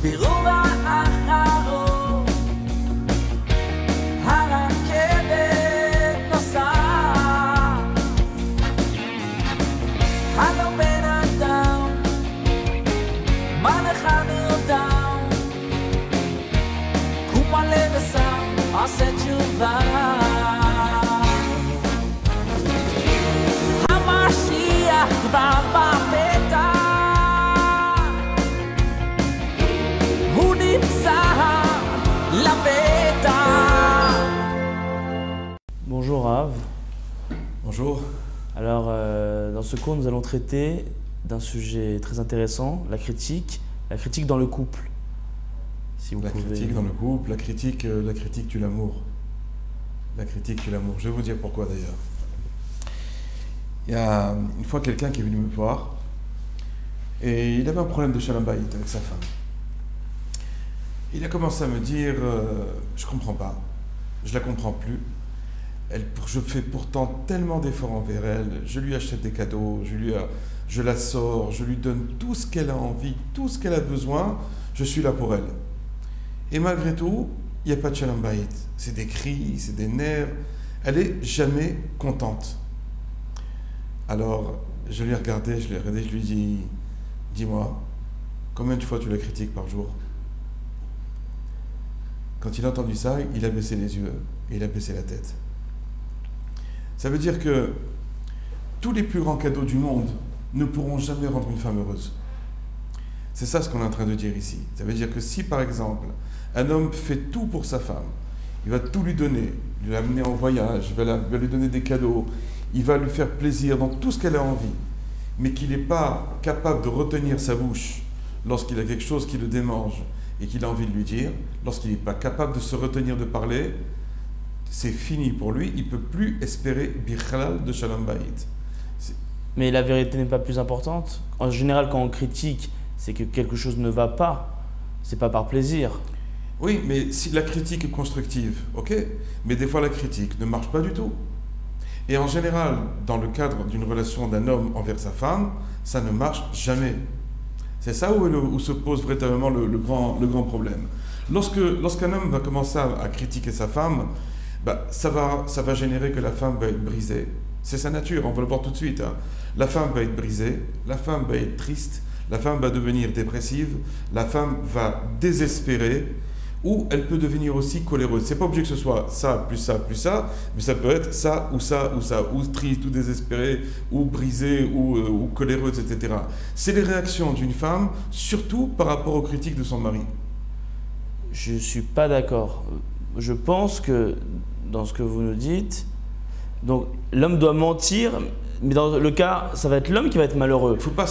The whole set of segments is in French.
ברובע האחרון הרכבת נוסעת, הלו בן אדם, מה לך נרדם? קום עלה וסם, עושה תשובה. המשיח כבר בפתח, הוא נמצא לפתח. Bonjour Rav. Bonjour. Alors dans ce cours nous allons traiter d'un sujet très intéressant, la critique dans le couple. Si vous La pouvez... critique dans le couple, la critique tue l'amour. La critique tue l'amour. Je vais vous dire pourquoi d'ailleurs. Il y a une fois quelqu'un qui est venu me voir et il avait un problème de shalom bayit avec sa femme. Il a commencé à me dire je comprends pas, je la comprends plus. Je fais pourtant tellement d'efforts envers elle, je lui achète des cadeaux, je la sors, je lui donne tout ce qu'elle a envie, tout ce qu'elle a besoin, je suis là pour elle. Et malgré tout, il n'y a pas de shalom bayit. C'est des cris, c'est des nerfs, elle est jamais contente. Alors, je l'ai regardé, je lui ai dit, dis-moi, combien de fois tu la critiques par jour? Quand il a entendu ça, il a baissé les yeux et il a baissé la tête. Ça veut dire que tous les plus grands cadeaux du monde ne pourront jamais rendre une femme heureuse. C'est ça ce qu'on est en train de dire ici. Ça veut dire que si, par exemple, un homme fait tout pour sa femme, il va tout lui donner, lui l'amener en voyage, il va lui donner des cadeaux, il va lui faire plaisir dans tout ce qu'elle a envie, mais qu'il n'est pas capable de retenir sa bouche lorsqu'il a quelque chose qui le démange et qu'il a envie de lui dire, lorsqu'il n'est pas capable de se retenir de parler, c'est fini pour lui, il ne peut plus espérer bichlal de shalom bayit. Mais la vérité n'est pas plus importante. En général, quand on critique, c'est que quelque chose ne va pas. C'est pas par plaisir. Oui, mais si la critique est constructive, ok, mais des fois la critique ne marche pas du tout. Et en général, dans le cadre d'une relation d'un homme envers sa femme, ça ne marche jamais. C'est ça où se pose véritablement le grand problème. Lorsqu'un homme va commencer à critiquer sa femme, ça va générer que la femme va être brisée. C'est sa nature, on va le voir tout de suite. Hein. La femme va être brisée, la femme va être triste, la femme va devenir dépressive, la femme va désespérer, ou elle peut devenir aussi coléreuse. C'est pas obligé que ce soit ça, plus ça, plus ça, mais ça peut être ça, ou ça, ou ça, ou triste, ou désespérée, ou brisée, ou coléreuse, etc. C'est les réactions d'une femme, surtout par rapport aux critiques de son mari. Je ne suis pas d'accord. Je pense que dans ce que vous nous dites, donc l'homme doit mentir, mais dans le cas, ça va être l'homme qui va être malheureux. Faut pas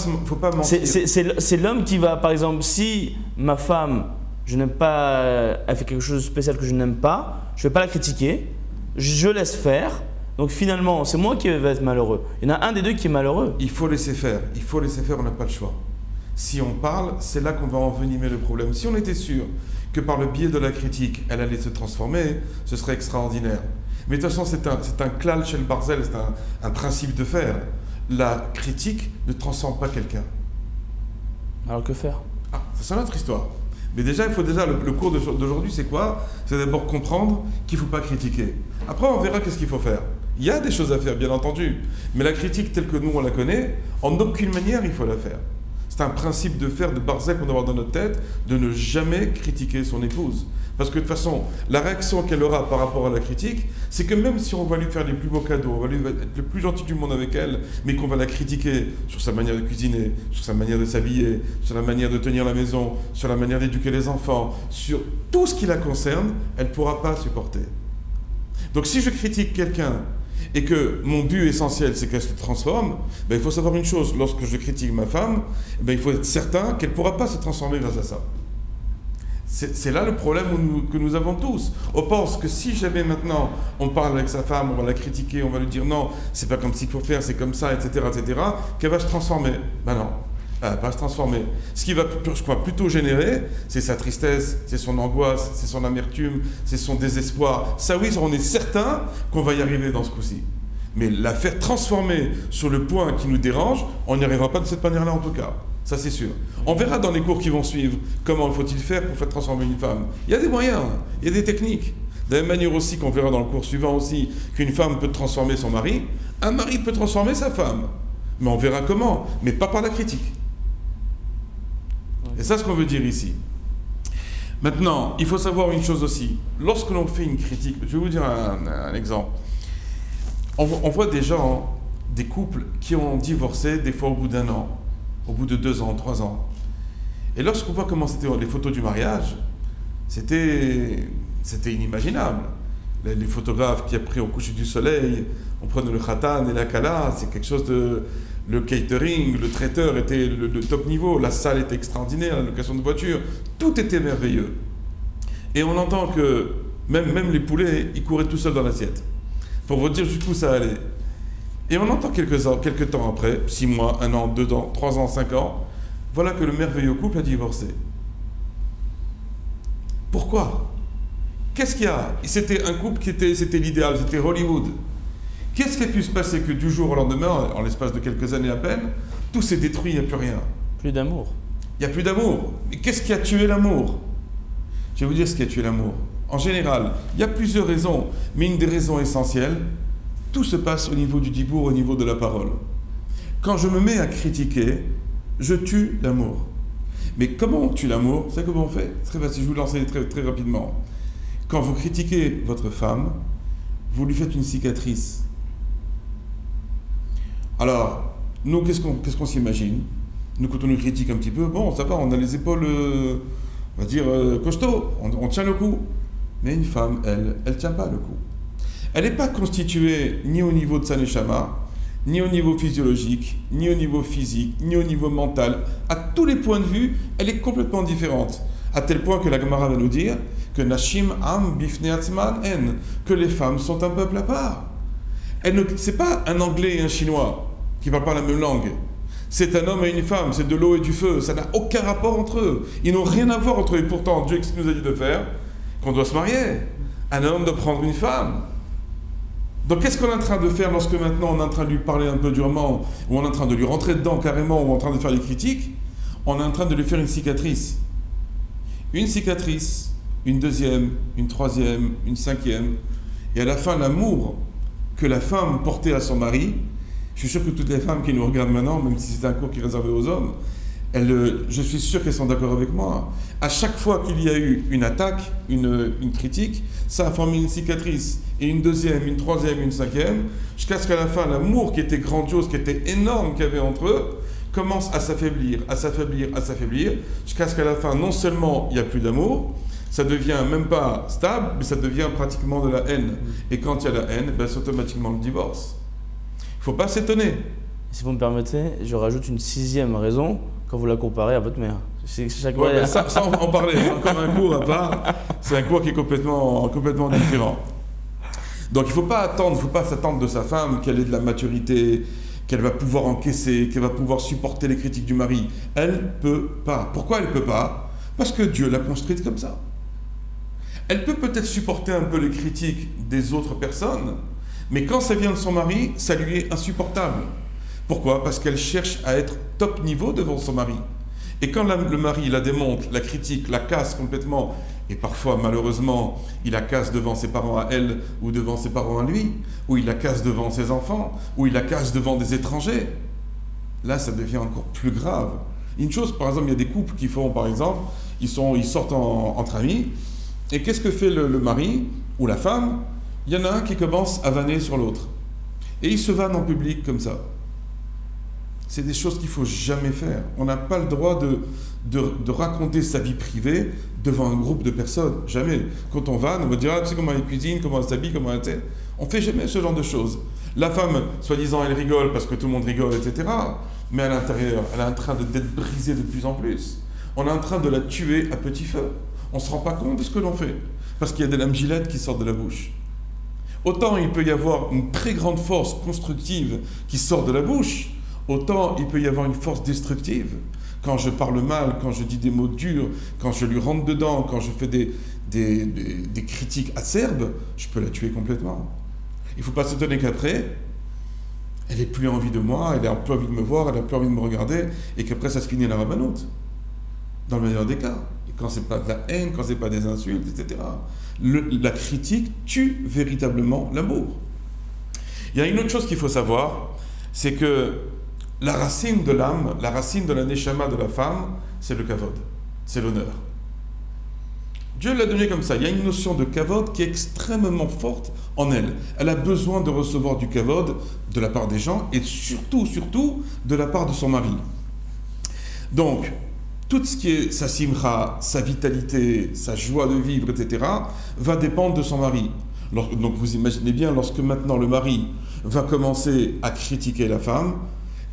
mentir. C'est l'homme qui va, par exemple, si ma femme, je n'aime pas, elle fait quelque chose de spécial que je n'aime pas, je ne vais pas la critiquer, je laisse faire. Donc finalement, c'est moi qui vais être malheureux. Il y en a un des deux qui est malheureux. Il faut laisser faire, on n'a pas le choix. Si on parle, c'est là qu'on va envenimer le problème. Si on était sûr que par le biais de la critique, elle allait se transformer, ce serait extraordinaire. Mais de toute façon, c'est un klal shel barzel, c'est un principe de fer. La critique ne transforme pas quelqu'un. Alors que faire? Ah, c'est une autre histoire. Mais déjà, le cours d'aujourd'hui, c'est quoi? C'est d'abord comprendre qu'il ne faut pas critiquer. Après, on verra qu'est-ce qu'il faut faire. Il y a des choses à faire, bien entendu. Mais la critique telle que nous, on la connaît, en aucune manière, il faut la faire. C'est un principe de fer, de barzel qu'on doit avoir dans notre tête, de ne jamais critiquer son épouse. Parce que de toute façon, la réaction qu'elle aura par rapport à la critique, c'est que même si on va lui faire les plus beaux cadeaux, on va lui être le plus gentil du monde avec elle, mais qu'on va la critiquer sur sa manière de cuisiner, sur sa manière de s'habiller, sur la manière de tenir la maison, sur la manière d'éduquer les enfants, sur tout ce qui la concerne, elle ne pourra pas supporter. Donc si je critique quelqu'un et que mon but essentiel c'est qu'elle se transforme, il faut savoir une chose, lorsque je critique ma femme, il faut être certain qu'elle ne pourra pas se transformer grâce à ça. C'est là le problème que nous avons tous. On pense que si jamais maintenant on parle avec sa femme, on va la critiquer, on va lui dire non, c'est pas comme ça qu'il faut faire, c'est comme ça, etc., qu'elle va se transformer. Ben non, elle va pas se transformer. Ce qui va plutôt générer, c'est sa tristesse, c'est son angoisse, c'est son amertume, c'est son désespoir. Ça oui, on est certain qu'on va y arriver dans ce coup-ci. Mais la faire transformer sur le point qui nous dérange, on n'y arrivera pas de cette manière-là en tout cas. Ça, c'est sûr. On verra dans les cours qui vont suivre comment faut-il faire pour faire transformer une femme. Il y a des moyens, il y a des techniques. De la même manière aussi qu'on verra dans le cours suivant aussi qu'une femme peut transformer son mari, un mari peut transformer sa femme. Mais on verra comment, mais pas par la critique. Et ça, ce qu'on veut dire ici. Maintenant, il faut savoir une chose aussi. Lorsque l'on fait une critique, je vais vous dire un exemple. On voit des gens, des couples qui ont divorcé des fois au bout d'1 an, au bout de 2 ans, 3 ans. Et lorsqu'on voit comment c'était les photos du mariage, c'était inimaginable. Les photographes qui après au coucher du soleil, on prenait le khatan et la kala, c'est quelque chose de... Le catering, le traiteur était le top niveau, la salle était extraordinaire, la location de voiture, tout était merveilleux. Et on entend que même les poulets, ils couraient tout seuls dans l'assiette. Pour vous dire jusqu'où ça allait. Et on entend quelques temps après, 6 mois, 1 an, 2 ans, 3 ans, 5 ans, voilà que le merveilleux couple a divorcé. Pourquoi? Qu'est-ce qu'il y a? C'était un couple c'était l'idéal, c'était Hollywood. Qu'est-ce qui a pu se passer que du jour au lendemain, en l'espace de quelques années à peine, tout s'est détruit, il n'y a plus rien? Plus d'amour. Il n'y a plus d'amour. Mais qu'est-ce qui a tué l'amour? Je vais vous dire ce qui a tué l'amour. En général, il y a plusieurs raisons, mais une des raisons essentielles, tout se passe au niveau du dibour, au niveau de la parole. Quand je me mets à critiquer, je tue l'amour. Mais comment on tue l'amour? C'est comment on fait? Très facile, je vous l'enseigne très rapidement. Quand vous critiquez votre femme, vous lui faites une cicatrice. Alors, nous, qu'est-ce qu'on s'imagine? Nous, quand on nous critique un petit peu, bon, ça va, on a les épaules, on va dire, costauds, on tient le coup. Mais une femme, elle ne tient pas le coup. Elle n'est pas constituée ni au niveau de sa neshama, ni au niveau physiologique, ni au niveau physique, ni au niveau mental. À tous les points de vue, elle est complètement différente. À tel point que la Gemara va nous dire que Nashim Am Bifnei Atzman En, que les femmes sont un peuple à part. Ce n'est pas un Anglais et un Chinois qui ne parlent pas la même langue. C'est un homme et une femme, c'est de l'eau et du feu. Ça n'a aucun rapport entre eux. Ils n'ont rien à voir entre eux. Et pourtant, Dieu nous a dit de faire qu'on doit se marier. Un homme doit prendre une femme. Donc qu'est-ce qu'on est en train de faire lorsque maintenant on est en train de lui parler un peu durement, ou on est en train de lui rentrer dedans carrément, ou on est en train de faire des critiques? On est en train de lui faire une cicatrice. Une cicatrice, une deuxième, une troisième, une cinquième. Et à la fin, l'amour que la femme portait à son mari, je suis sûr que toutes les femmes qui nous regardent maintenant, même si c'est un cours qui est réservé aux hommes, je suis sûr qu'elles sont d'accord avec moi. À chaque fois qu'il y a eu une attaque, une critique, ça a formé une cicatrice. Et une deuxième, une troisième, une cinquième, jusqu'à ce qu'à la fin, l'amour qui était grandiose, qui était énorme qu'il y avait entre eux, commence à s'affaiblir, à s'affaiblir, à s'affaiblir, jusqu'à ce qu'à la fin, non seulement il n'y a plus d'amour, ça devient même pas stable, mais ça devient pratiquement de la haine. Et quand il y a la haine, c'est automatiquement le divorce. Il ne faut pas s'étonner. Si vous me permettez, je rajoute une 6e raison quand vous la comparez à votre mère. Ça, on va en parler, c'est encore un cours à part. C'est un cours qui est complètement différent. Donc il ne faut pas attendre, il ne faut pas s'attendre de sa femme qu'elle ait de la maturité, qu'elle va pouvoir encaisser, qu'elle va pouvoir supporter les critiques du mari. Elle ne peut pas. Pourquoi elle ne peut pas? Parce que Dieu l'a construite comme ça. Elle peut peut-être supporter un peu les critiques des autres personnes, mais quand ça vient de son mari, ça lui est insupportable. Pourquoi? Parce qu'elle cherche à être top niveau devant son mari. Et quand le mari la démonte, la critique, la casse complètement, et parfois malheureusement, il la casse devant ses parents à elle, ou devant ses parents à lui, ou il la casse devant ses enfants, ou il la casse devant des étrangers, là ça devient encore plus grave. Une chose, par exemple, il y a des couples qui font, par exemple, ils sortent entre amis, et qu'est-ce que fait le mari ou la femme? Il y en a un qui commence à vanner sur l'autre. Et il se vanne en public comme ça. C'est des choses qu'il ne faut jamais faire. On n'a pas le droit de raconter sa vie privée devant un groupe de personnes. Jamais. Quand on vanne, on va dire, ah, tu sais comment elle cuisine, comment elle s'habille, comment elle... On ne fait jamais ce genre de choses. La femme, soi-disant, elle rigole parce que tout le monde rigole, etc. Mais à l'intérieur, elle est en train d'être brisée de plus en plus. On est en train de la tuer à petit feu. On ne se rend pas compte de ce que l'on fait. Parce qu'il y a des lames gilettes qui sortent de la bouche. Autant il peut y avoir une très grande force constructive qui sort de la bouche, autant il peut y avoir une force destructive. Quand je parle mal, quand je dis des mots durs, quand je lui rentre dedans, quand je fais des critiques acerbes, je peux la tuer complètement. Il ne faut pas s'étonner qu'après, elle n'a plus envie de moi, elle n'a plus envie de me voir, elle n'a plus envie de me regarder, et qu'après ça se finit à la rabbanoute, dans le meilleur des cas. Et quand c'est pas de la haine, quand c'est pas des insultes, etc. La critique tue véritablement l'amour. Il y a une autre chose qu'il faut savoir, c'est que la racine de l'âme, la racine de la neshama de la femme, c'est le kavod, c'est l'honneur. Dieu l'a donné comme ça. Il y a une notion de kavod qui est extrêmement forte en elle. Elle a besoin de recevoir du kavod de la part des gens et surtout de la part de son mari. Donc, tout ce qui est sa simcha, sa vitalité, sa joie de vivre, etc., va dépendre de son mari. Donc vous imaginez bien, lorsque maintenant le mari va commencer à critiquer la femme,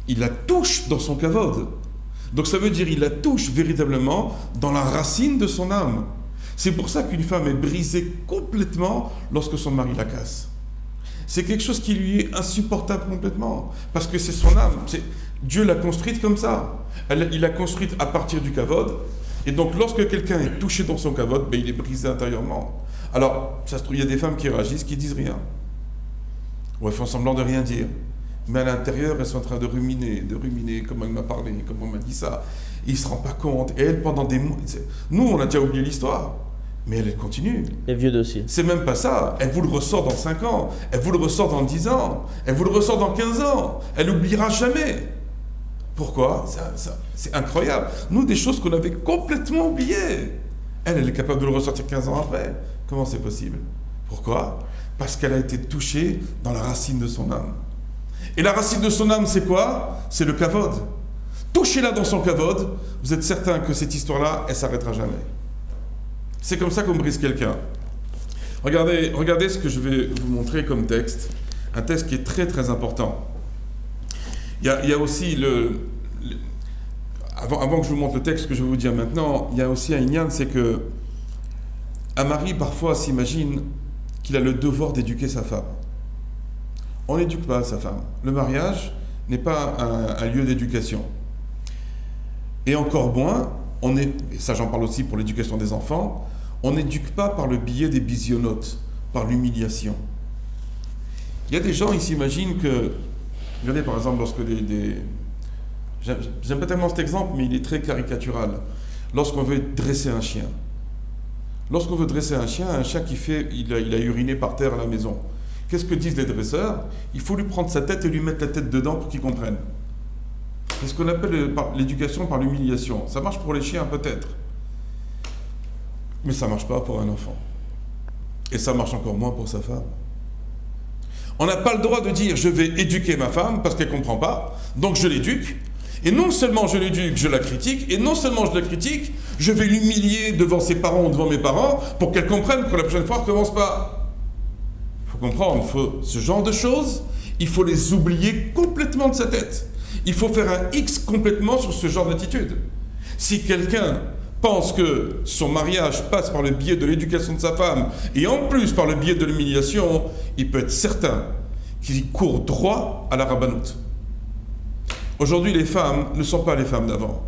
il la touche dans son kavod. Donc ça veut dire il la touche véritablement dans la racine de son âme. C'est pour ça qu'une femme est brisée complètement lorsque son mari la casse. C'est quelque chose qui lui est insupportable complètement, parce que c'est son âme. Dieu l'a construite comme ça. Il l'a construite à partir du kavod. Et donc lorsque quelqu'un est touché dans son kavod, ben, il est brisé intérieurement. Alors, ça se trouve, il y a des femmes qui réagissent, qui disent rien. Ou elles font semblant de rien dire. Mais à l'intérieur, elles sont en train de ruminer comment il m'a parlé, comment il m'a dit ça. Il ne se rend pas compte. Et elle, pendant des mois... Nous, on a déjà oublié l'histoire. Mais elle continue. Les vieux dossiers. C'est même pas ça. Elle vous le ressort dans 5 ans. Elle vous le ressort dans 10 ans. Elle vous le ressort dans 15 ans. Elle n'oubliera jamais. Pourquoi ? C'est incroyable. Nous, des choses qu'on avait complètement oubliées. Elle est capable de le ressortir 15 ans après. Comment c'est possible ? Pourquoi ? Parce qu'elle a été touchée dans la racine de son âme. Et la racine de son âme, c'est quoi ? C'est le kavod. Touchez-la dans son kavod, vous êtes certain que cette histoire-là, elle ne s'arrêtera jamais. C'est comme ça qu'on brise quelqu'un. Regardez ce que je vais vous montrer comme texte. Un texte qui est très très important. Il y a aussi avant que je vous montre le texte que je vais vous dire maintenant, il y a aussi un inyan, c'est que un mari parfois s'imagine qu'il a le devoir d'éduquer sa femme. On n'éduque pas sa femme. Le mariage n'est pas un lieu d'éducation. Et encore moins, et ça j'en parle aussi pour l'éducation des enfants, on n'éduque pas par le biais des bisionotes, par l'humiliation. Il y a des gens, ils s'imaginent que... Regardez par exemple lorsque j'aime pas tellement cet exemple, mais il est très caricatural. Lorsqu'on veut dresser un chien. Lorsqu'on veut dresser un chien il a uriné par terre à la maison. Qu'est-ce que disent les dresseurs ? Il faut lui prendre sa tête et lui mettre la tête dedans pour qu'il comprenne. C'est ce qu'on appelle l'éducation par l'humiliation. Ça marche pour les chiens peut-être. Mais ça ne marche pas pour un enfant. Et ça marche encore moins pour sa femme. On n'a pas le droit de dire je vais éduquer ma femme parce qu'elle ne comprend pas, donc je l'éduque. Et non seulement je l'éduque, je la critique, et non seulement je la critique, je vais l'humilier devant ses parents ou devant mes parents pour qu'elle comprenne que la prochaine fois, elle ne recommence pas. Il faut comprendre, ce genre de choses, il faut les oublier complètement de sa tête. Il faut faire un X complètement sur ce genre d'attitude. Si quelqu'un pense que son mariage passe par le biais de l'éducation de sa femme et en plus par le biais de l'humiliation, il peut être certain qu'il court droit à la rabbanoute. Aujourd'hui, les femmes ne sont pas les femmes d'avant.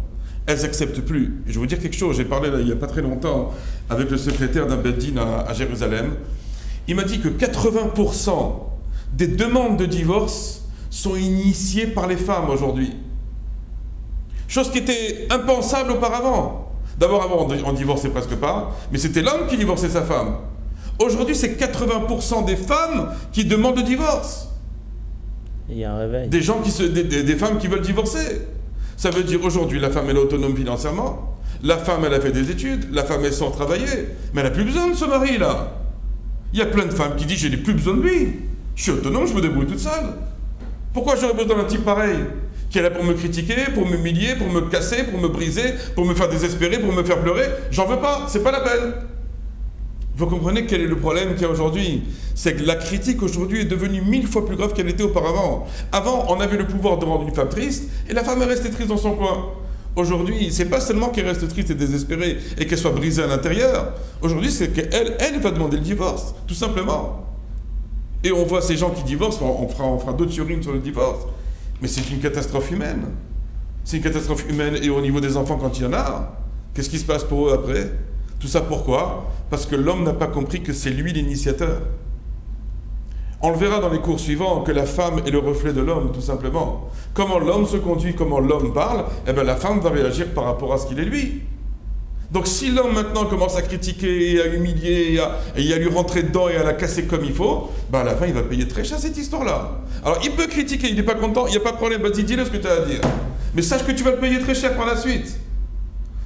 Elles n'acceptent plus. Et je vais vous dire quelque chose, j'ai parlé là, il n'y a pas très longtemps avec le secrétaire d'un Beddin à Jérusalem. Il m'a dit que 80% des demandes de divorce sont initiées par les femmes aujourd'hui. Chose qui était impensable auparavant. D'abord, avant, on divorçait presque pas, mais c'était l'homme qui divorçait sa femme. Aujourd'hui, c'est 80% des femmes qui demandent le divorce. Il y a un réveil. Des femmes qui veulent divorcer. Ça veut dire aujourd'hui, la femme, elle est autonome financièrement. La femme, elle a fait des études. La femme, elle sort travailler. Mais elle n'a plus besoin de ce mari-là. Il y a plein de femmes qui disent, je n'ai plus besoin de lui. Je suis autonome, je me débrouille toute seule. Pourquoi j'aurais besoin d'un type pareil qui est là pour me critiquer, pour m'humilier, pour me casser, pour me briser, pour me faire désespérer, pour me faire pleurer? J'en veux pas, c'est pas la peine. Vous comprenez quel est le problème qu'il y a aujourd'hui? C'est que la critique aujourd'hui est devenue 1000 fois plus grave qu'elle était auparavant. Avant, on avait le pouvoir de rendre une femme triste, et la femme est restée triste dans son coin. Aujourd'hui, c'est pas seulement qu'elle reste triste et désespérée, et qu'elle soit brisée à l'intérieur. Aujourd'hui, c'est qu'elle va demander le divorce, tout simplement. Et on voit ces gens qui divorcent, on fera d'autres théories sur le divorce. Mais c'est une catastrophe humaine. C'est une catastrophe humaine et au niveau des enfants quand il y en a. Qu'est-ce qui se passe pour eux après? Tout ça pourquoi? Parce que l'homme n'a pas compris que c'est lui l'initiateur. On le verra dans les cours suivants que la femme est le reflet de l'homme, tout simplement. Comment l'homme se conduit, comment l'homme parle, eh bien la femme va réagir par rapport à ce qu'il est lui. Donc si l'homme maintenant commence à critiquer, et à humilier, et à lui rentrer dedans et à la casser comme il faut, ben à la fin il va payer très cher cette histoire-là. Alors il peut critiquer, il n'est pas content, il n'y a pas de problème, vas-y dis-le ce que tu as à dire. Mais sache que tu vas le payer très cher par la suite.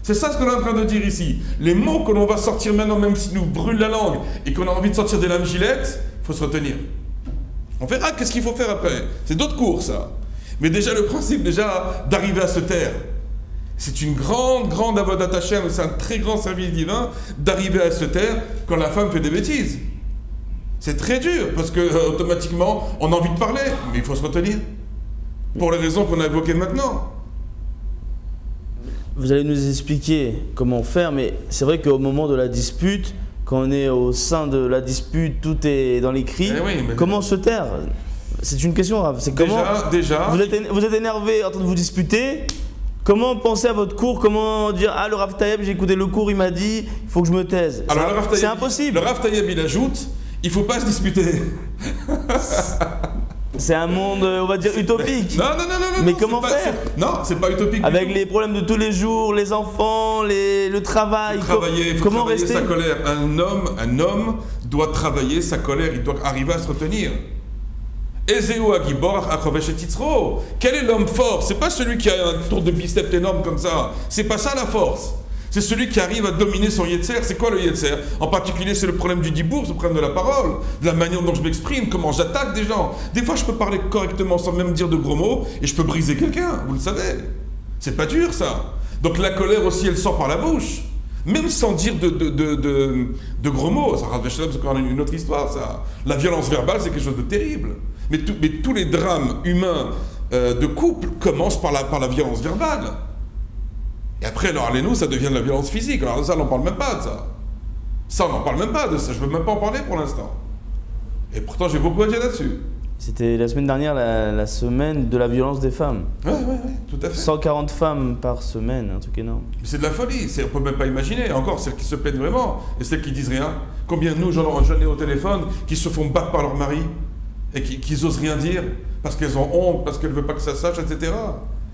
C'est ça ce qu'on est en train de dire ici. Les mots que l'on va sortir maintenant, même s'ils nous brûlent la langue et qu'on a envie de sortir des lames gilettes, il faut se retenir. On verra qu'est-ce qu'il faut faire après. C'est d'autres cours ça. Mais déjà le principe d'arriver à se taire. C'est une grande avodat Hashem, c'est un très grand service divin d'arriver à se taire quand la femme fait des bêtises. C'est très dur parce que automatiquement on a envie de parler, mais il faut se retenir. Pour les raisons qu'on a évoquées maintenant. Vous allez nous expliquer comment faire, mais c'est vrai qu'au moment de la dispute, quand on est au sein de la dispute, tout est dans l'écrit. Oui, comment se taire? C'est une question grave. C'est comment déjà vous êtes énervé en train de vous disputer. Comment penser à votre cours? Comment dire le Rav Tayeb, j'ai écouté le cours, il m'a dit, il faut que je me taise. C'est impossible. Le Rav Tayeb, il ajoute, il ne faut pas se disputer. C'est un monde, on va dire, utopique. Non. Mais comment faire? Non, c'est pas utopique. Avec les problèmes de tous les jours, les enfants, le travail. Comment rester sa colère? Un homme doit travailler sa colère, il doit arriver à se retenir. Quel est l'homme fort? C'est pas celui qui a un tour de biceps énorme comme ça. C'est pas ça la force. C'est celui qui arrive à dominer son yetzer. C'est quoi le yetzer? En particulier, c'est le problème du dibour, c'est le problème de la parole, de la manière dont je m'exprime, comment j'attaque des gens. Des fois, je peux parler correctement sans même dire de gros mots et je peux briser quelqu'un, vous le savez. C'est pas dur, ça. Donc la colère aussi, elle sort par la bouche. Même sans dire de gros mots. Ça, c'est encore une autre histoire, ça. La violence verbale, c'est quelque chose de terrible. Mais tous les drames humains de couple commencent par la violence verbale. Et après, alors, allez-nous, ça devient de la violence physique. Alors ça, on n'en parle même pas de ça. Ça, on n'en parle même pas de ça. Je ne veux même pas en parler pour l'instant. Et pourtant, j'ai beaucoup à dire là-dessus. C'était la semaine dernière, la semaine de la violence des femmes. Oui, tout à fait. 140 femmes par semaine, un truc énorme. C'est de la folie, on ne peut même pas imaginer. Encore, celles qui se plaignent vraiment et celles qui disent rien. Combien de nous, j'en ai au téléphone, qui se font battre par leur mari et qui n'osent rien dire parce qu'elles ont honte, parce qu'elles ne veulent pas que ça sache, etc.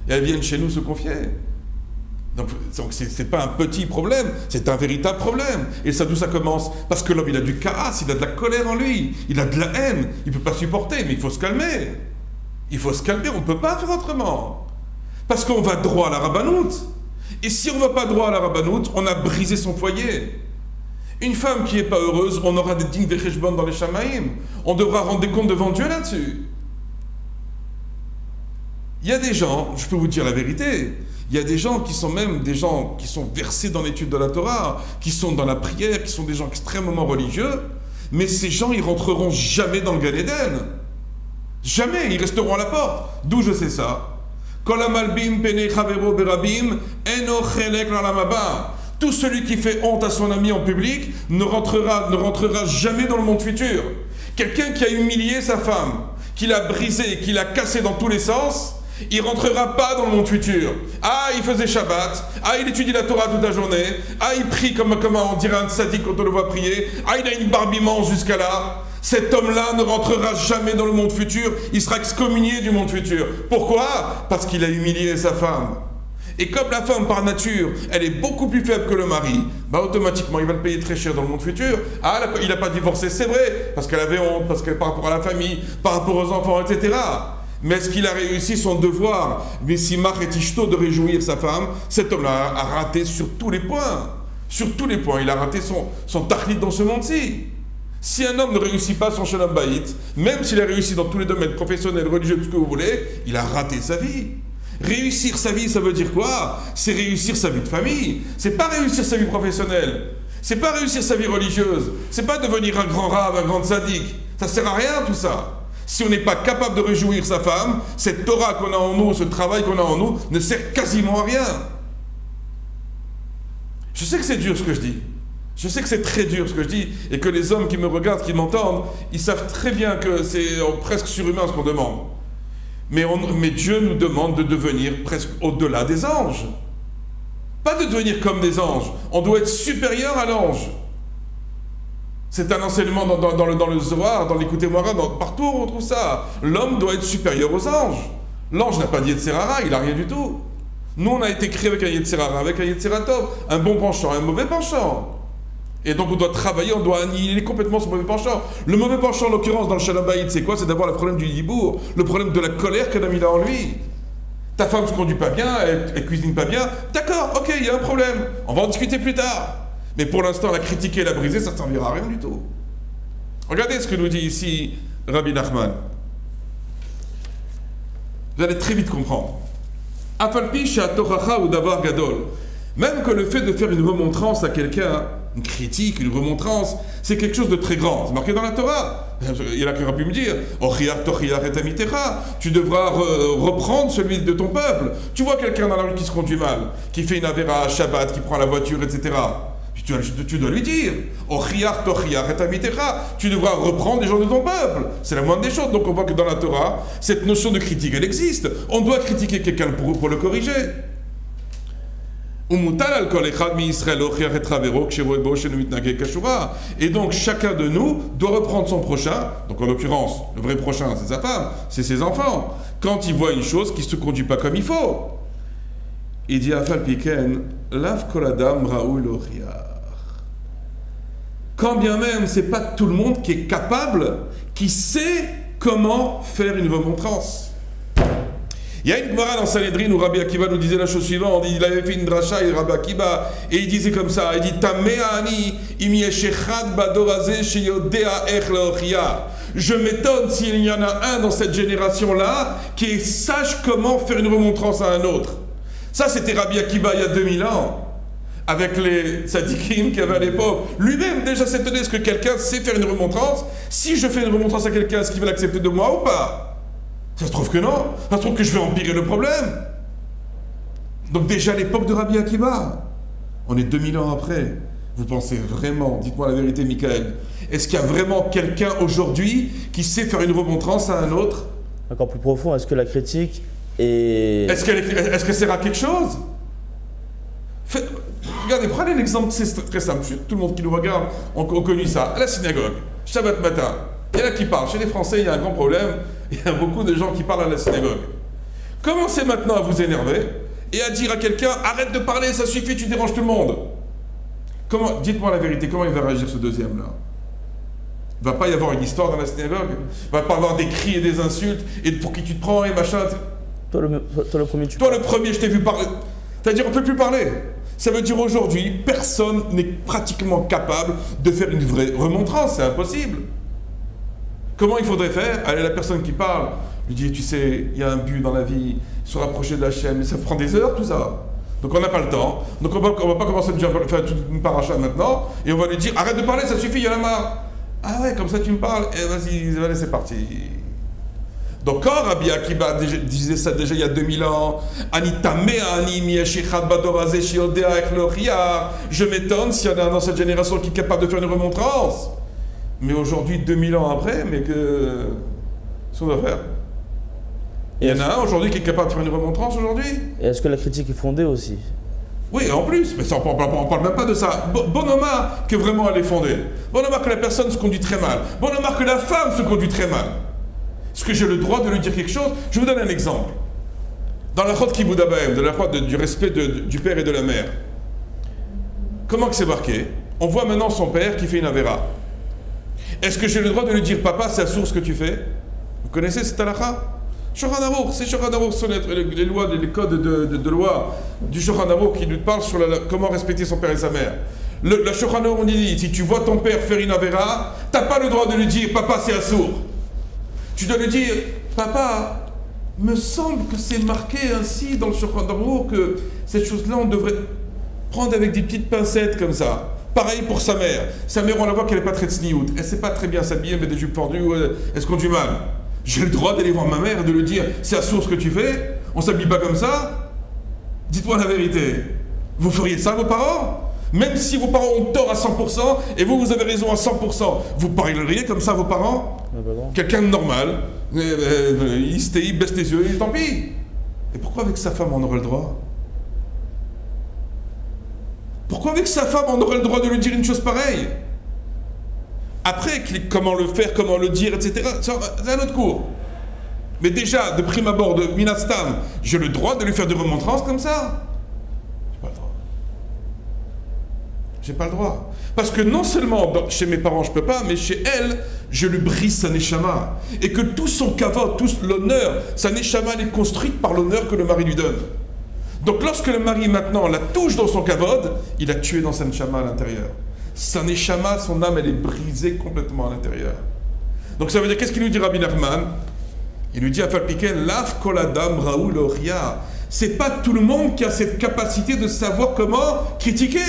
Et elles viennent chez nous se confier. Donc c'est pas un petit problème, c'est un véritable problème. Et ça, d'où ça commence? Parce que l'homme, il a du karas, il a de la colère en lui, il a de la haine, il ne peut pas supporter, mais il faut se calmer. Il faut se calmer, on ne peut pas faire autrement. Parce qu'on va droit à la rabbanoute. Et si on ne va pas droit à la rabbanoute, on a brisé son foyer. Une femme qui n'est pas heureuse, on aura des dignes de cheshbon dans les shamaïm. On devra rendre des comptes devant Dieu là-dessus. Il y a des gens, je peux vous dire la vérité, il y a des gens qui sont même des gens qui sont versés dans l'étude de la Torah, qui sont dans la prière, qui sont des gens extrêmement religieux, mais ces gens, ils rentreront jamais dans le Gan Eden. Jamais, ils resteront à la porte. D'où je sais ça? Tout celui qui fait honte à son ami en public ne rentrera jamais dans le monde futur. Quelqu'un qui a humilié sa femme, qui l'a brisée, qui l'a cassée dans tous les sens, il ne rentrera pas dans le monde futur. Ah, il faisait Shabbat. Ah, il étudie la Torah toute la journée. Ah, il prie comme on dirait un sadique quand on le voit prier. Ah, il a une barbe immense jusqu'à là. Cet homme-là ne rentrera jamais dans le monde futur. Il sera excommunié du monde futur. Pourquoi? Parce qu'il a humilié sa femme. Et comme la femme, par nature, elle est beaucoup plus faible que le mari, bah automatiquement, il va le payer très cher dans le monde futur. Ah, il n'a pas divorcé, c'est vrai, parce qu'elle avait honte, parce qu'elle par rapport à la famille, par rapport aux enfants, etc. Mais est-ce qu'il a réussi son devoir, Vessimach et Tishto, de réjouir sa femme? Cet homme-là a raté sur tous les points. Sur tous les points, il a raté son tachlit dans ce monde-ci. Si un homme ne réussit pas son shalom bayit, même s'il a réussi dans tous les domaines professionnels, religieux, tout ce que vous voulez, il a raté sa vie. Réussir sa vie, ça veut dire quoi? C'est réussir sa vie de famille. C'est pas réussir sa vie professionnelle. C'est pas réussir sa vie religieuse. C'est pas devenir un grand rave, un grand sadique. Ça sert à rien tout ça. Si on n'est pas capable de réjouir sa femme, cette Torah qu'on a en nous, ce travail qu'on a en nous, ne sert quasiment à rien. Je sais que c'est dur ce que je dis. Je sais que c'est très dur ce que je dis, et que les hommes qui me regardent, qui m'entendent, ils savent très bien que c'est presque surhumain ce qu'on demande. Mais Dieu nous demande de devenir presque au-delà des anges. Pas de devenir comme des anges. On doit être supérieur à l'ange. C'est un enseignement dans le Zohar, dans l'Écoutez Moira, partout on trouve ça. L'homme doit être supérieur aux anges. L'ange n'a pas de Yetzer Hara, il n'a rien du tout. Nous, on a été créés avec un Yetzer Hara, avec un Yetzer Tov, un bon penchant, un mauvais penchant. Et donc on doit travailler, on doit annihiler complètement ce mauvais penchant. Le mauvais penchant, en l'occurrence, dans le Shalom Bayit, c'est quoi? C'est d'avoir le problème du Yibour, le problème de la colère qu'un ami a en lui. Ta femme ne se conduit pas bien, elle cuisine pas bien. D'accord, ok, il y a un problème. On va en discuter plus tard. Mais pour l'instant, la critiquer et la briser, ça ne servira à rien du tout. Regardez ce que nous dit ici Rabbi Nachman. Vous allez très vite comprendre. Afalpi she'atochacha ou davar gadol. Même que le fait de faire une remontrance à quelqu'un, une critique, une remontrance, c'est quelque chose de très grand. C'est marqué dans la Torah. Il y en a qui auraient pu me dire tu devras reprendre celui de ton peuple. Tu vois quelqu'un dans la rue qui se conduit mal, qui fait une avéra à Shabbat, qui prend la voiture, etc. Tu dois lui dire tu devras reprendre les gens de ton peuple. C'est la moindre des choses. Donc on voit que dans la Torah, cette notion de critique, elle existe. On doit critiquer quelqu'un pour le corriger. Et donc chacun de nous doit reprendre son prochain, donc en l'occurrence le vrai prochain c'est sa femme, c'est ses enfants, quand il voit une chose qui ne se conduit pas comme il faut. Il dit Afal Piken, Lav Koladam Raoul Ochiar. Quand bien même c'est pas tout le monde qui est capable, qui sait comment faire une remontrance. Il y a une Gemara dans Sanhedrin où Rabbi Akiva nous disait la chose suivante. Il avait fait une dracha et Rabbi Akiva et il disait comme ça, il dit je m'étonne s'il y en a un dans cette génération-là qui sache comment faire une remontrance à un autre. Ça c'était Rabbi Akiva il y a 2000 ans. Avec les tzadikim qu'il y avait à l'époque. Lui-même déjà s'étonnait, est-ce que quelqu'un sait faire une remontrance? Si je fais une remontrance à quelqu'un, est-ce qu'il va l'accepter de moi ou pas? Ça se trouve que non. Ça se trouve que je vais empirer le problème. Donc déjà à l'époque de Rabbi Akiva, on est 2000 ans après. Vous pensez vraiment, dites-moi la vérité Michael, est-ce qu'il y a vraiment quelqu'un aujourd'hui qui sait faire une remontrance à un autre? Encore plus profond, est-ce que la critique est... Est-ce que sert à quelque chose? Regardez, prenez l'exemple, c'est très simple. Tout le monde qui nous regarde a connu ça. À la synagogue, Shabbat matin, il y en a qui parlent. Chez les Français, il y a un grand problème. Il y a beaucoup de gens qui parlent à la synagogue. Commencez maintenant à vous énerver et à dire à quelqu'un « Arrête de parler, ça suffit, tu déranges tout le monde ». Dites-moi la vérité, comment il va réagir ce deuxième-là? Il ne va pas y avoir une histoire dans la synagogue? Il ne va pas avoir des cris et des insultes et pour qui tu te prends et machin? Toi le premier, Toi le premier, je t'ai vu parler. C'est-à-dire on ne peut plus parler. Ça veut dire aujourd'hui, personne n'est pratiquement capable de faire une vraie remontrance, c'est impossible. Comment il faudrait faire? Allez, la personne qui parle, lui dit, tu sais, il y a un but dans la vie, se rapprocher de la chaîne, mais ça prend des heures tout ça. Donc on n'a pas le temps, donc on va pas commencer à faire toute une paracha maintenant, et on va lui dire, arrête de parler, ça suffit, il y en a marre. Ah ouais, comme ça tu me parles, et vas-y, allez, c'est parti. Donc quand Rabbi Akiva disait ça déjà il y a 2000 ans, je m'étonne s'il y en a dans cette génération qui est capable de faire une remontrance. Mais aujourd'hui, 2000 ans après, mais qu'est-ce qu'on doit faire? Il y en a un aujourd'hui qui est capable de faire une remontrance aujourd'hui? Et est-ce que la critique est fondée aussi? Oui, en plus, mais ça, on ne parle même pas de ça. Bonoma que vraiment elle est fondée. Bonoma que la personne se conduit très mal. Bonoma que la femme se conduit très mal. Est-ce que j'ai le droit de lui dire quelque chose? Je vous donne un exemple. Dans la Chod Kibud Abahem, de la Chod du respect du père et de la mère, comment que c'est marqué? On voit maintenant son père qui fait une avéra. Est-ce que j'ai le droit de lui dire, papa, c'est assourd ce que tu fais? Vous connaissez cette halakha? Shulchan Aruch, c'est Shulchan Aruch, sur les lois, les codes de loi du Shulchan Aruch qui nous parle sur comment respecter son père et sa mère. Le Shulchan Aruch, on dit, si tu vois ton père faire une avéra, tu n'as pas le droit de lui dire, papa, c'est assourd. Tu dois lui dire, papa, me semble que c'est marqué ainsi dans le Shulchan Aruch que cette chose-là, on devrait prendre avec des petites pincettes comme ça. Pareil pour sa mère. Sa mère, on la voit qu'elle n'est pas très tsniout. Elle ne sait pas très bien s'habiller, elle met des jupes fendues, elle se conduit mal. J'ai le droit d'aller voir ma mère et de lui dire, c'est assourd ce que tu fais, on ne s'habille pas comme ça? Dites-moi la vérité. Vous feriez ça, vos parents? Même si vos parents ont tort à 100% et vous avez raison à 100%, vous parleriez comme ça à vos parents? Quelqu'un de normal, il baisse les yeux et tant pis. Et pourquoi avec sa femme on aurait le droit? Pourquoi avec sa femme on aurait le droit de lui dire une chose pareille? Après, comment le faire, comment le dire, etc., c'est un autre cours. Mais déjà, de prime abord, de Minastam, j'ai le droit de lui faire des remontrances comme ça? J'ai pas le droit. J'ai pas le droit. Parce que non seulement chez mes parents je peux pas, mais chez elle, je lui brise sa neshama. Et que tout son kavod, tout l'honneur, sa neshama, elle est construite par l'honneur que le mari lui donne. Donc lorsque le mari maintenant la touche dans son kavod, il a tué dans sa neshama à l'intérieur. Sa neshama, son âme, elle est brisée complètement à l'intérieur. Donc ça veut dire, qu'est-ce qu'il lui dit Rabbi Nachman? Il lui dit à Falpiken, Laf kol adam raoul oria. C'est pas tout le monde qui a cette capacité de savoir comment critiquer.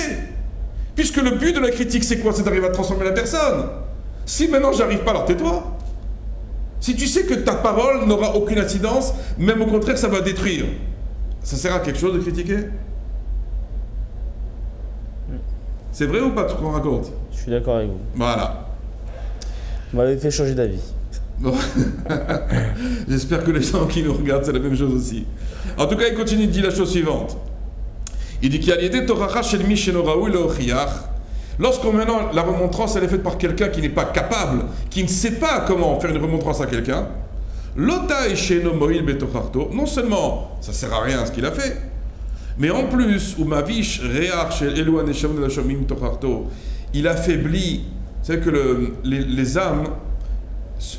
Puisque le but de la critique, c'est quoi? C'est d'arriver à transformer la personne. Si maintenant j'arrive pas, alors tais-toi. Si tu sais que ta parole n'aura aucune incidence, même au contraire, ça va détruire, ça sert à quelque chose de critiquer? C'est vrai ou pas tout ce qu'on raconte? Je suis d'accord avec vous. Voilà. Vous m'avez fait changer d'avis. Bon. J'espère que les gens qui nous regardent, c'est la même chose aussi. En tout cas, il continue de dire la chose suivante. Il dit qu'il y a l'idée Torah shel mi sheno raoul leochiach. Lorsqu'on maintenant la remontrance elle est faite par quelqu'un qui n'est pas capable, qui ne sait pas comment faire une remontrance à quelqu'un, l'ota sheno moil betocharto. Non seulement ça sert à rien ce qu'il a fait, mais en plus ou mavish reach shel elu aneshamim lashomim tocharto. Il affaiblit. C'est que les âmes,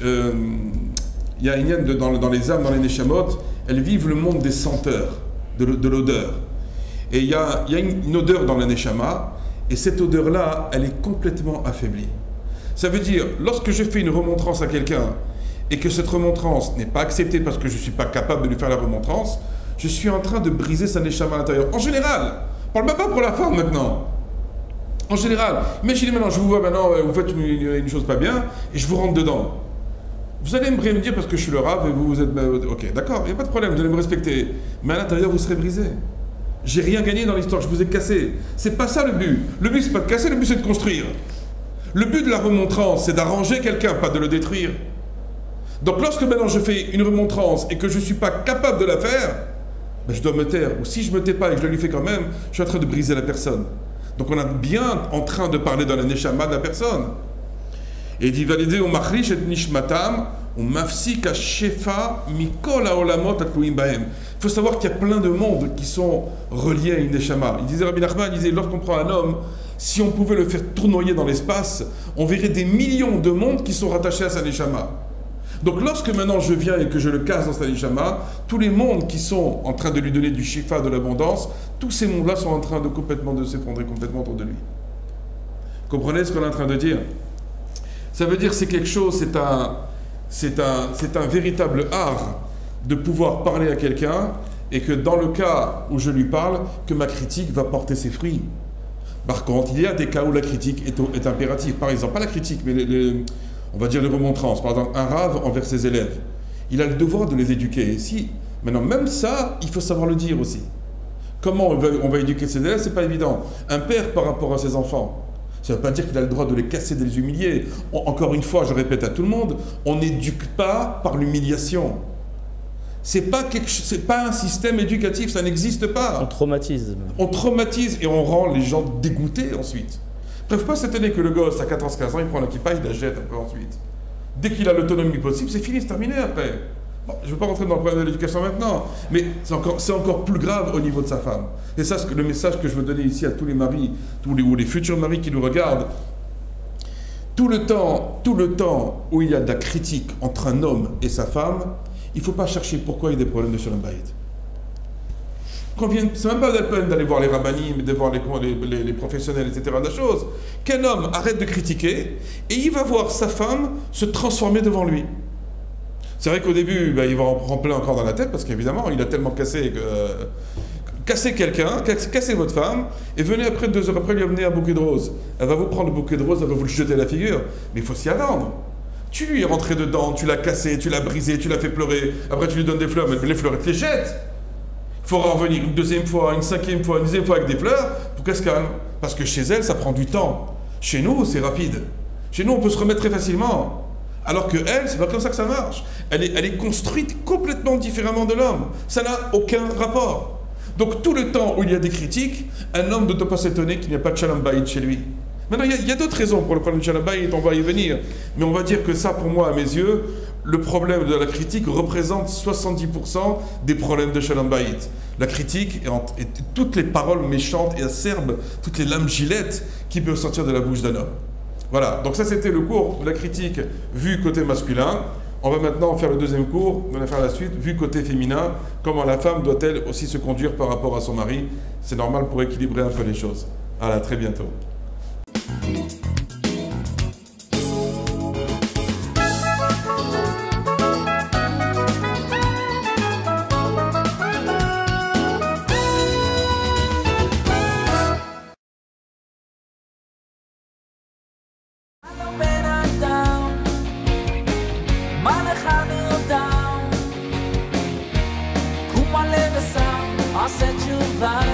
il y a une dans les âmes, dans les neshamot, elles vivent le monde des senteurs, de l'odeur. Et il y a une odeur dans la neshama, et cette odeur-là, elle est complètement affaiblie. Ça veut dire, lorsque je fais une remontrance à quelqu'un, et que cette remontrance n'est pas acceptée parce que je ne suis pas capable de lui faire la remontrance, je suis en train de briser sa neshama à l'intérieur. En général, on ne parle même pas pour la femme maintenant. En général, imaginez maintenant, je vous vois maintenant, vous faites une chose pas bien, et je vous rentre dedans. Vous allez me dire parce que je suis le rave, et vous êtes... Ok, d'accord, il n'y a pas de problème, vous allez me respecter. Mais à l'intérieur, vous serez brisé. J'ai rien gagné dans l'histoire, je vous ai cassé. C'est pas ça le but. Le but, c'est pas de casser, le but, c'est de construire. Le but de la remontrance, c'est d'arranger quelqu'un, pas de le détruire. Donc lorsque maintenant je fais une remontrance et que je ne suis pas capable de la faire, ben, je dois me taire. Ou si je me tais pas et que je le lui fais quand même, je suis en train de briser la personne. Donc on est bien en train de parler dans la neshama de la personne. Et il dit valider au machrish et nishmatam ou mafsik à shefa mikol haolamot atluim bahem. Il faut savoir qu'il y a plein de mondes qui sont reliés à une neshama. Il disait Rabbi Nachman, il disait lorsqu'on prend un homme, si on pouvait le faire tournoyer dans l'espace, on verrait des millions de mondes qui sont rattachés à sa neshama. Donc lorsque maintenant je viens et que je le casse dans sa neshama, tous les mondes qui sont en train de lui donner du shifa, de l'abondance, tous ces mondes-là sont en train de s'effondrer complètement autour de lui. Comprenez ce qu'on est en train de dire? Ça veut dire c'est quelque chose, c'est un véritable art de pouvoir parler à quelqu'un et que dans le cas où je lui parle, que ma critique va porter ses fruits. Par contre, il y a des cas où la critique est impérative. Par exemple, pas la critique, mais on va dire les remontrances. Par exemple, un rave envers ses élèves. Il a le devoir de les éduquer. Maintenant, même ça, il faut savoir le dire aussi. Comment on va éduquer ses élèves, c'est pas évident. Un père par rapport à ses enfants. Ça ne veut pas dire qu'il a le droit de les casser, de les humilier. Encore une fois, je répète à tout le monde, on n'éduque pas par l'humiliation. C'est pas un système éducatif, ça n'existe pas. On traumatise. On traumatise et on rend les gens dégoûtés ensuite. Ne faut pas s'étonner que le gosse à 14-15 ans, il prend la kippa, il la jette un peu ensuite. Dès qu'il a l'autonomie possible, c'est fini, c'est terminé après. Bon, je ne veux pas rentrer dans le problème de l'éducation maintenant, mais c'est encore plus grave au niveau de sa femme. Et ça, c'est le message que je veux donner ici à tous les maris, ou les futurs maris qui nous regardent. Tout le temps où il y a de la critique entre un homme et sa femme, il ne faut pas chercher pourquoi il y a des problèmes de Shalom Bayit. C'est même pas la peine d'aller voir les rabbinim, de voir les professionnels, etc. de la chose. Qu'un homme arrête de critiquer et il va voir sa femme se transformer devant lui. C'est vrai qu'au début, il va en prendre plein encore dans la tête parce qu'évidemment, il a tellement cassé quelqu'un, cassez votre femme, et venez après 2 heures après lui amener un bouquet de roses. Elle va vous prendre le bouquet de roses, elle va vous le jeter à la figure. Mais il faut s'y attendre. Tu lui es rentré dedans, tu l'as cassé, tu l'as brisé, tu l'as fait pleurer, après tu lui donnes des fleurs, mais les fleurs, elle te les jette. Il faudra revenir une 2e fois, une 5e fois, une 10e fois avec des fleurs pour qu'elle se calme. Parce que chez elle, ça prend du temps. Chez nous, c'est rapide. Chez nous, on peut se remettre très facilement. Alors que elle, c'est pas comme ça que ça marche. Elle est construite complètement différemment de l'homme. Ça n'a aucun rapport. Donc tout le temps où il y a des critiques, un homme ne doit pas s'étonner qu'il n'y a pas de Shalom Bayit chez lui. Maintenant, il y a d'autres raisons pour le problème de Shalom Bayit, on va y venir. Mais on va dire que ça, pour moi, à mes yeux, le problème de la critique représente 70% des problèmes de Shalom Bayit. La critique et toutes les paroles méchantes et acerbes, toutes les lames gilettes qui peuvent sortir de la bouche d'un homme. Voilà, donc ça c'était le cours de la critique vue côté masculin. On va maintenant faire le deuxième cours, on va faire la suite, vue côté féminin, comment la femme doit-elle aussi se conduire par rapport à son mari. C'est normal pour équilibrer un peu les choses. Voilà, à très bientôt. I'll set you by